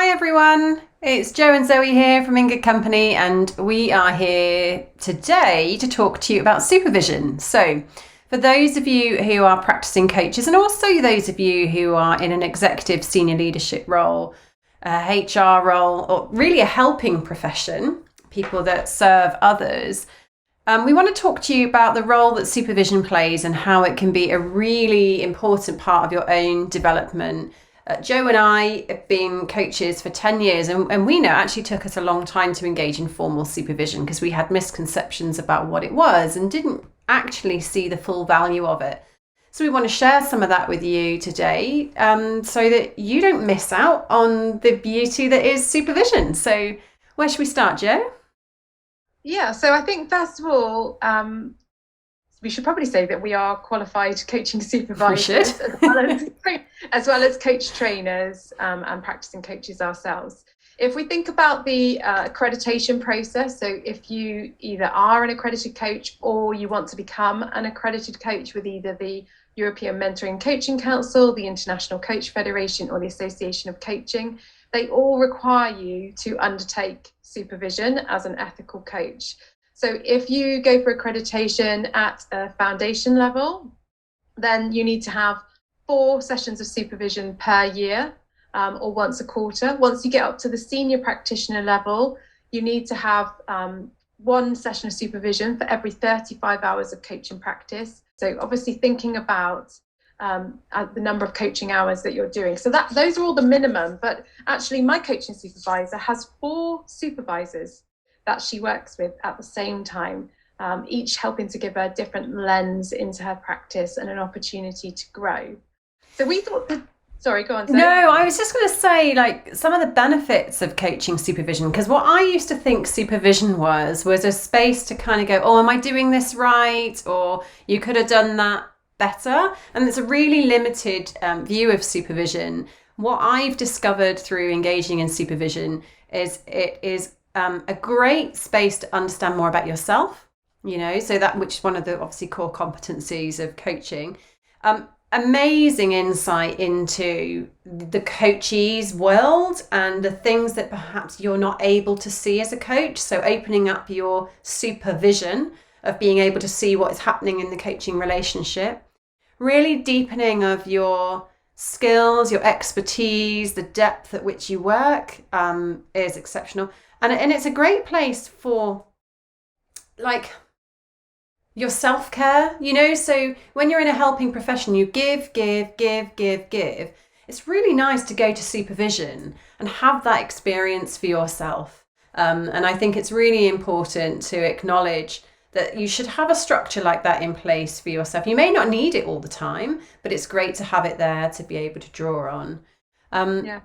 Hi everyone, it's Joe and Zoe here from In Good Company, and we are here today to talk to you about supervision. So, for those of you who are practicing coaches, and also those of you who are in an executive senior leadership role, a HR role, or really a helping profession, people that serve others, we want to talk to you about the role that supervision plays and how it can be a really important part of your own development. Joe and I have been coaches for 10 years, and we know it actually took us a long time to engage in formal supervision because we had misconceptions about what it was and didn't actually see the full value of it. So we want to share some of that with you today, so that you don't miss out on the beauty that is supervision. So where should we start, Joe? Yeah, so I think first of all, we should probably say that we are qualified coaching We should. supervisors as well as coach trainers and practicing coaches ourselves. If we think about the accreditation process, so if you either are an accredited coach or you want to become an accredited coach with either the European Mentoring Coaching Council, the International Coach Federation, or the Association of Coaching, they all require you to undertake supervision as an ethical coach. So if you go for accreditation at a foundation level, then you need to have 4 sessions of supervision per year, or once a quarter. Once you get up to the senior practitioner level, you need to have 1 session of supervision for every 35 hours of coaching practice. So obviously thinking about the number of coaching hours that you're doing. So those are all the minimum, but actually my coaching supervisor has 4 supervisors that she works with at the same time, each helping to give her a different lens into her practice and an opportunity to grow. So we thought that, sorry, go on, No, Zoe. I was just going to say, like, some of the benefits of coaching supervision, because what I used to think supervision was a space to kind of go, oh, am I doing this right? Or you could have done that better. And it's a really limited view of supervision. What I've discovered through engaging in supervision is it is a great space to understand more about yourself, so that which is one of the obviously core competencies of coaching. Amazing insight into the coachee's world and the things that perhaps you're not able to see as a coach. So opening up your supervision of being able to see what is happening in the coaching relationship, really deepening of your skills, your expertise, the depth at which you work is exceptional. And it's a great place for, like, your self-care, so when you're in a helping profession, you give. It's really nice to go to supervision and have that experience for yourself. And I think it's really important to acknowledge that you should have a structure like that in place for yourself. You may not need it all the time, but it's great to have it there to be able to draw on. Yeah.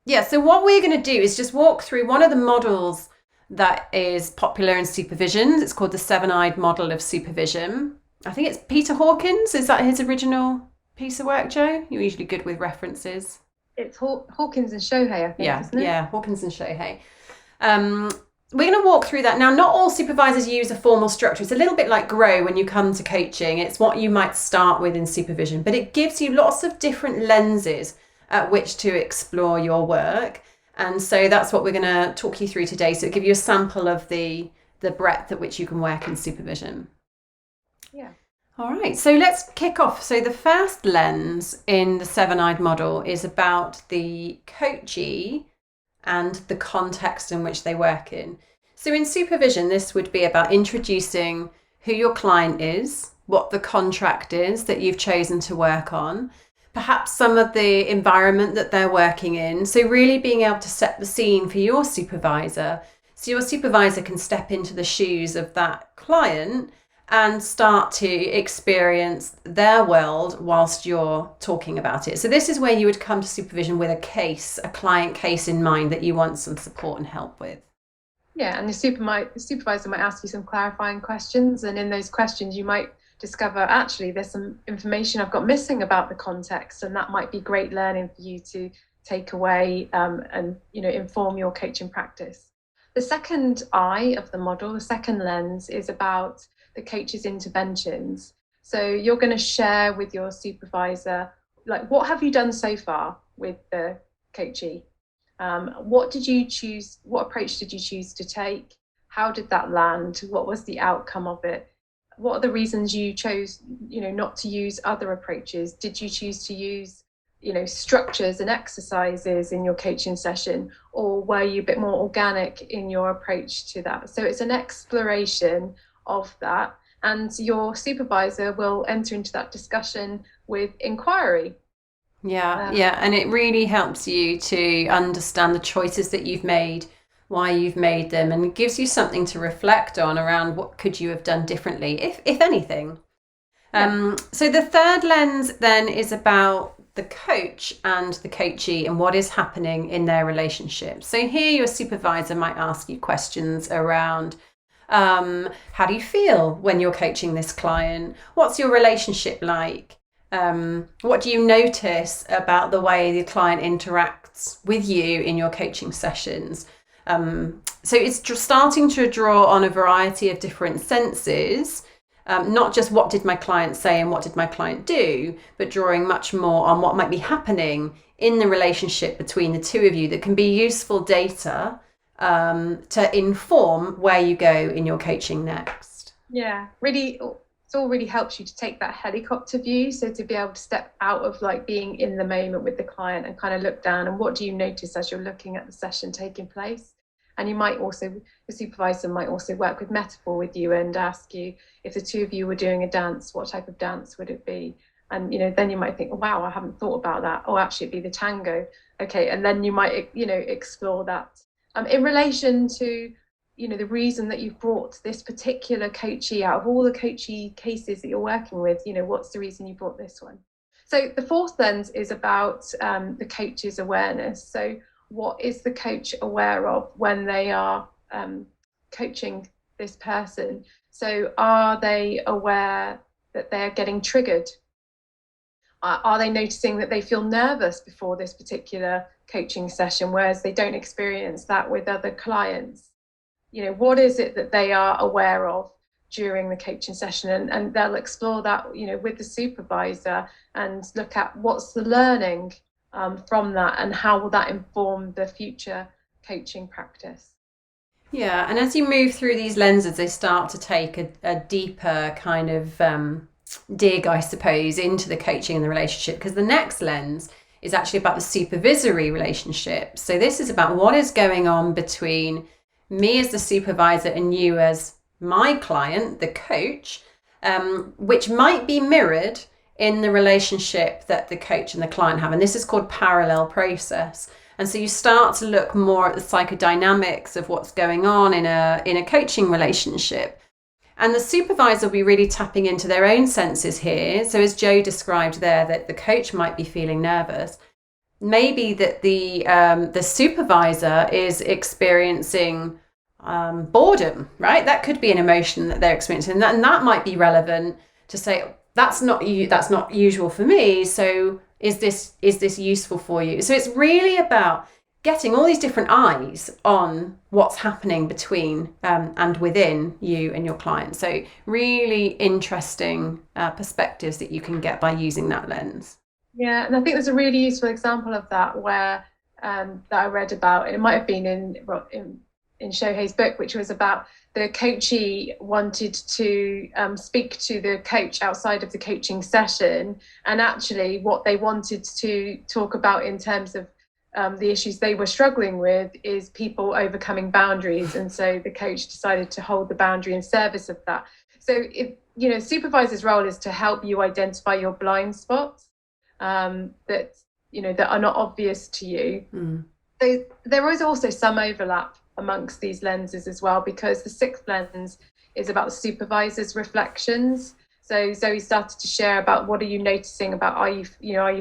Yeah, so what we're going to do is just walk through one of the models that is popular in supervision. It's called the seven-eyed model of supervision. I think it's Peter Hawkins. Is that his original piece of work, Joe? You're usually good with references. It's Hawkins and Shohei, I think, Yeah, isn't it? yeah, Hawkins and Shohei. We're going to walk through that. Now, not all supervisors use a formal structure. It's a little bit like Grow when you come to coaching. It's what you might start with in supervision, but it gives you lots of different lenses at which to explore your work. And so that's what we're going to talk you through today. So it'll give you a sample of the breadth at which you can work in supervision. Yeah. All right, so let's kick off. So the first lens in the seven-eyed model is about the coachee and the context in which they work in. So in supervision, this would be about introducing who your client is, what the contract is that you've chosen to work on, perhaps some of the environment that they're working in. So really being able to set the scene for your supervisor. So your supervisor can step into the shoes of that client and start to experience their world whilst you're talking about it. So this is where you would come to supervision with a client case in mind that you want some support and help with. Yeah, and the supervisor might ask you some clarifying questions, and in those questions you might discover actually there's some information I've got missing about the context, and that might be great learning for you to take away and inform your coaching practice. The second eye of the model, the second lens, is about the coach's interventions. So you're going to share with your supervisor, like, what have you done so far with the coachee? What did you choose? What approach did you choose to take? How did that land? What was the outcome of it? What are the reasons you chose, not to use other approaches? Did you choose to use, structures and exercises in your coaching session, or were you a bit more organic in your approach to that? So it's an exploration of that, and your supervisor will enter into that discussion with inquiry. Yeah, and it really helps you to understand the choices that you've made, why you've made them, and it gives you something to reflect on around what could you have done differently, if anything. So the third lens then is about the coach and the coachee and what is happening in their relationship. So here your supervisor might ask you questions around how do you feel when you're coaching this client? What's your relationship like? What do you notice about the way the client interacts with you in your coaching sessions? So it's starting to draw on a variety of different senses, not just what did my client say and what did my client do, but drawing much more on what might be happening in the relationship between the two of you that can be useful data to inform where you go in your coaching next. Yeah, really. It all really helps you to take that helicopter view, so to be able to step out of like being in the moment with the client and kind of look down, and what do you notice as you're looking at the session taking place. And you might also, the supervisor might also work with metaphor with you and ask you, if the two of you were doing a dance, what type of dance would it be? And then you might think, oh, wow, I haven't thought about that. Oh, actually it'd be the tango. Okay, and then you might explore that in relation to the reason that you've brought this particular coachee out of all the coachee cases that you're working with. What's the reason you brought this one? So the fourth lens is about the coach's awareness. So what is the coach aware of when they are coaching this person? So are they aware that they're getting triggered? Are they noticing that they feel nervous before this particular coaching session, whereas they don't experience that with other clients? What is it that they are aware of during the coaching session? And they'll explore that, with the supervisor, and look at what's the learning from that, and how will that inform the future coaching practice. Yeah, and as you move through these lenses, they start to take a deeper kind of dig, I suppose, into the coaching and the relationship, because the next lens is actually about the supervisory relationship. So this is about what is going on between me as the supervisor and you as my client, the coach, which might be mirrored in the relationship that the coach and the client have. And this is called parallel process. And so you start to look more at the psychodynamics of what's going on in a coaching relationship. And the supervisor will be really tapping into their own senses here. So as Joe described there, that the coach might be feeling nervous. Maybe that the supervisor is experiencing boredom, right? That could be an emotion that they're experiencing, and that might be relevant to say, that's not usual for me. So is this useful for you? So it's really about getting all these different eyes on what's happening between and within you and your client. So really interesting perspectives that you can get by using that lens. Yeah, and I think there's a really useful example of that where that I read about. It might have been in Shohei's book, which was about the coachee wanted to speak to the coach outside of the coaching session, and actually what they wanted to talk about in terms of the issues they were struggling with is people overcoming boundaries. And so the coach decided to hold the boundary in service of that. So supervisor's role is to help you identify your blind spots that are not obvious to you. So there is also some overlap amongst these lenses as well, because the sixth lens is about the supervisor's reflections. So Zoe started to share about, what are you noticing about, are you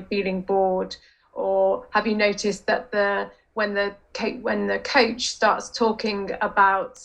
feeling bored, or have you noticed that when the coach starts talking about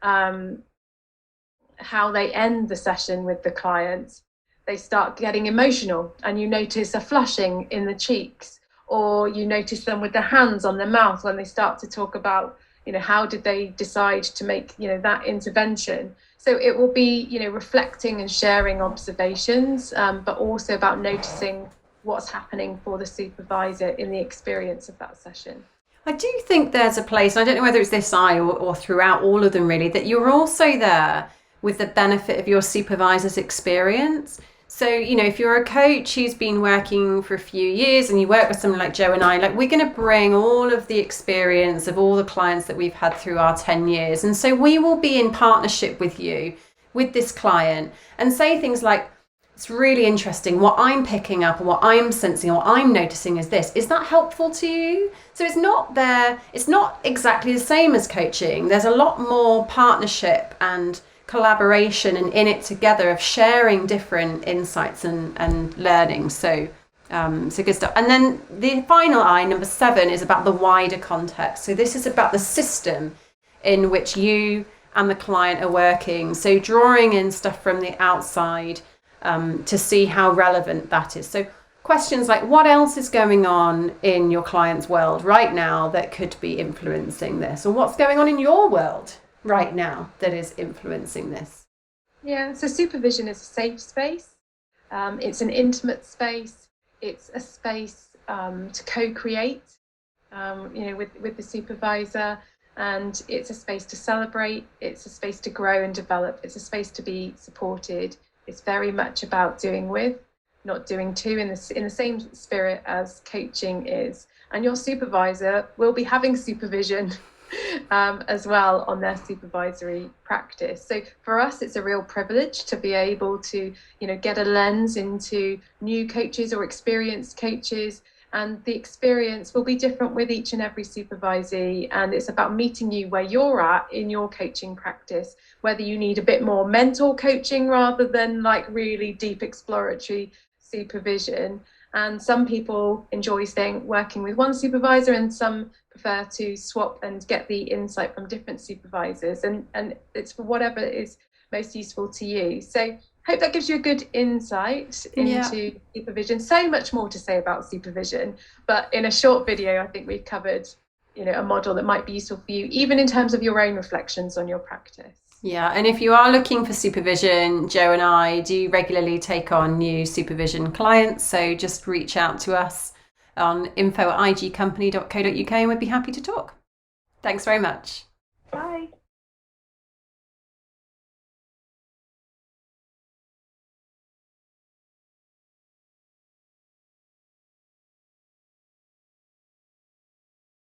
how they end the session with the client, they start getting emotional, and you notice a flushing in the cheeks, or you notice them with their hands on their mouth when they start to talk about, how did they decide to make, that intervention. So it will be, reflecting and sharing observations, but also about noticing what's happening for the supervisor in the experience of that session. I do think there's a place, and I don't know whether it's this eye or throughout all of them really, that you're also there with the benefit of your supervisor's experience. So, if you're a coach who's been working for a few years and you work with someone like Joe and I, like we're going to bring all of the experience of all the clients that we've had through our 10 years. And so we will be in partnership with you, with this client, and say things like, it's really interesting. What I'm picking up and what I'm sensing or what I'm noticing is this. Is that helpful to you? So it's not exactly the same as coaching. There's a lot more partnership and collaboration and in it together of sharing different insights and learning. So good stuff. And then the final I, number 7, is about the wider context. So this is about the system in which you and the client are working. So drawing in stuff from the outside to see how relevant that is. So questions like, what else is going on in your client's world right now that could be influencing this? Or what's going on in your world right now that is influencing this? Yeah, so supervision is a safe space. It's an intimate space. It's a space to co-create, with the supervisor. And it's a space to celebrate. It's a space to grow and develop. It's a space to be supported. It's very much about doing with, not doing to, in the same spirit as coaching is. And your supervisor will be having supervision as well on their supervisory practice. So for us, it's a real privilege to be able to, get a lens into new coaches or experienced coaches. And the experience will be different with each and every supervisee. And it's about meeting you where you're at in your coaching practice, whether you need a bit more mental coaching rather than like really deep exploratory supervision. And some people enjoy working with one supervisor, and some prefer to swap and get the insight from different supervisors. And it's for whatever is most useful to you. So hope that gives you a good insight into supervision. So much more to say about supervision, but in a short video, I think we've covered, a model that might be useful for you, even in terms of your own reflections on your practice. Yeah, and if you are looking for supervision, Joe and I do regularly take on new supervision clients. So just reach out to us on info@igcompany.co.uk and we'd be happy to talk. Thanks very much.